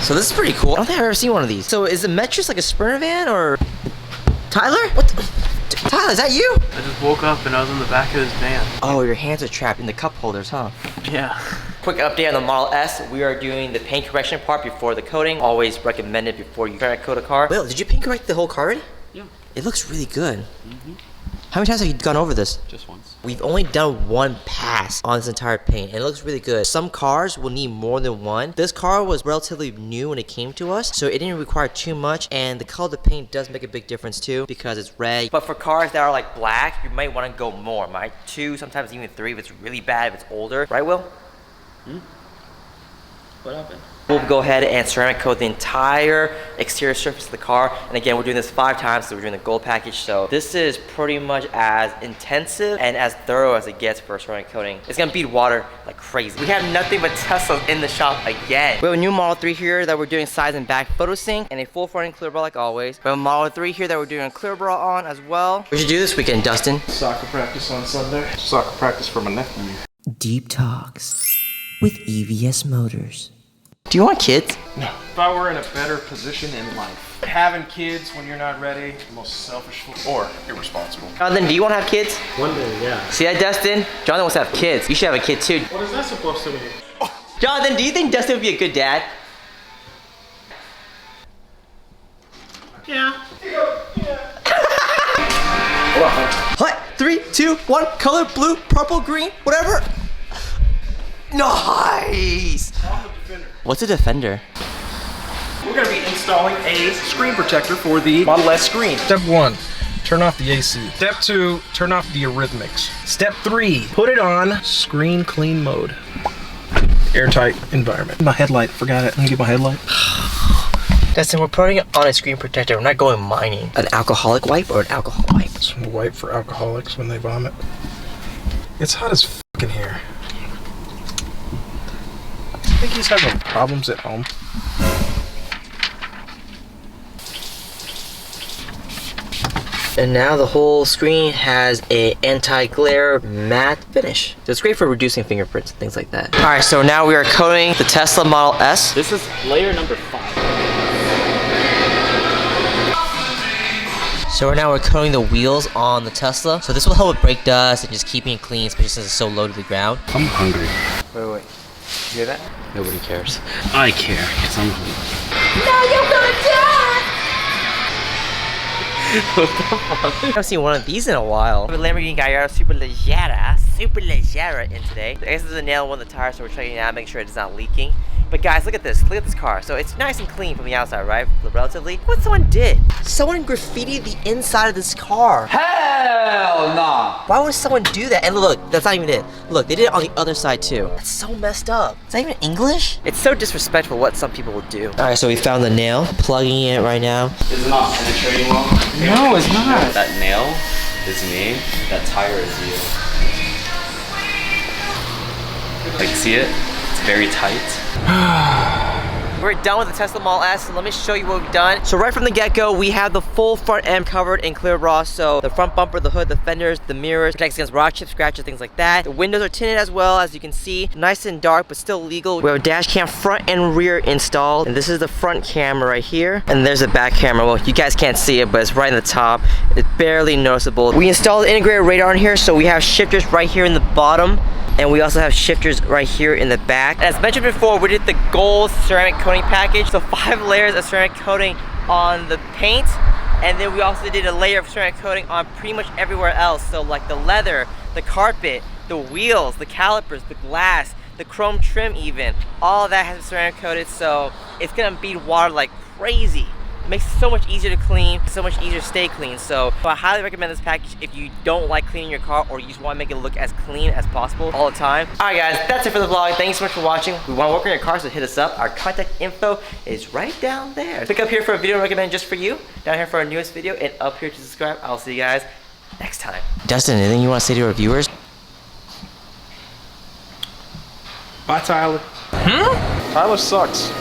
So this is pretty cool. I don't think I've ever seen one of these. So is the Metris like a Sprinter van or? Tyler? What the? Tyler, is that you? I just woke up and I was in the back of his van. Oh, your hands are trapped in the cup holders, huh? Yeah. Quick update on the Model S. We are doing the paint correction part before the coating. Always recommended before you try to coat a car. Will, did you paint correct the whole car already? Yeah. It looks really good. How many times have you gone over this? Just once. We've only done one pass on this entire paint, and it looks really good. Some cars will need more than one. This car was relatively new when it came to us, so it didn't require too much, and the color of the paint does make a big difference too, because it's red. But for cars that are like black, you might want to go more, right? 2, sometimes even 3 if it's really bad, if it's older. Right, Will? What happened? We'll go ahead and ceramic coat the entire exterior surface of the car. And again, we're doing this 5 times, so we're doing the gold package. So this is pretty much as intensive and as thorough as it gets for ceramic coating. It's gonna beat water like crazy. We have nothing but Teslas in the shop again. We have a new Model 3 here that we're doing sides and back photo sync and a full front end Clearbra like always. We have a Model 3 here that we're doing a Clearbra on as well. What should you do this weekend, Dustin? Soccer practice on Sunday. Soccer practice for my nephew. Deep Talks with EVS Motors. Do you want kids? No. If I were in a better position in life, having kids when you're not ready, the most selfish or irresponsible. Jonathan, do you want to have kids? One day, yeah. See that, Dustin? Jonathan wants to have kids. You should have a kid too. What is that supposed to mean? Jonathan, do you think Dustin would be a good dad? Yeah. What? 3, 2, 1, color, blue, purple, green, whatever. Nice! What's a Defender? We're going to be installing a screen protector for the Model S screen. Step 1, turn off the AC. Step 2, turn off the Eurythmics. Step 3, put it on screen clean mode. Airtight environment. My headlight, forgot it. Let me get my headlight. Dustin, we're putting it on a screen protector. We're not going mining. An alcoholic wipe or an alcohol wipe? It's a wipe for alcoholics when they vomit. It's hot as f*** in here. I think he's having problems at home. And now the whole screen has a anti-glare matte finish. So it's great for reducing fingerprints and things like that. All right, so now we are coating the Tesla Model S. This is layer number 5. So right now we're coating the wheels on the Tesla. So this will help with brake dust and just keeping it clean, especially since it's so low to the ground. I'm hungry. Wait. You hear that? Nobody cares. I care, because I'm hungry. No, you're gonna die! I haven't seen one of these in a while. Lamborghini Gallardo Superleggera in today. I guess this is a nail on one of the tires, so we're checking it out, making sure it's not leaking. But guys, look at this. Look at this car. So it's nice and clean from the outside, right? Relatively. What someone did? Someone graffitied the inside of this car. Hell nah! Why would someone do that? And look, that's not even it. Look, they did it on the other side too. That's so messed up. Is that even English? It's so disrespectful what some people would do. All right, so we found the nail. Plugging it right now. Is it not penetrating well? No, it's not. That nail is me. That tire is you. Like, see it? It's very tight. We're done with the Tesla Model S, so let me show you what we've done. So right from the get-go, we have the full front end covered in Clearbra. So the front bumper, the hood, the fenders, the mirrors, protects against rock chips, scratches, things like that. The windows are tinted as well, as you can see. Nice and dark, but still legal. We have a dash cam front and rear installed. And this is the front camera right here. And there's a back camera. Well, you guys can't see it, but it's right in the top. It's barely noticeable. We installed integrated radar in here, so we have shifters right here in the bottom. And we also have shifters right here in the back. As mentioned before, we did the gold ceramic coating package. So 5 layers of ceramic coating on the paint. And then we also did a layer of ceramic coating on pretty much everywhere else. So like the leather, the carpet, the wheels, the calipers, the glass, the chrome trim even. All of that has been ceramic coated, so it's gonna beat water like crazy. Makes it so much easier to clean, so much easier to stay clean. So I highly recommend this package if you don't like cleaning your car or you just want to make it look as clean as possible all the time. All right guys, that's it for the vlog. Thanks so much for watching. We want to work on your car, so hit us up. Our contact info is right down there. Click up here for a video recommended just for you, down here for our newest video, and up here to subscribe. I'll see you guys next time. Dustin, anything you want to say to our viewers? Bye, Tyler. Tyler sucks.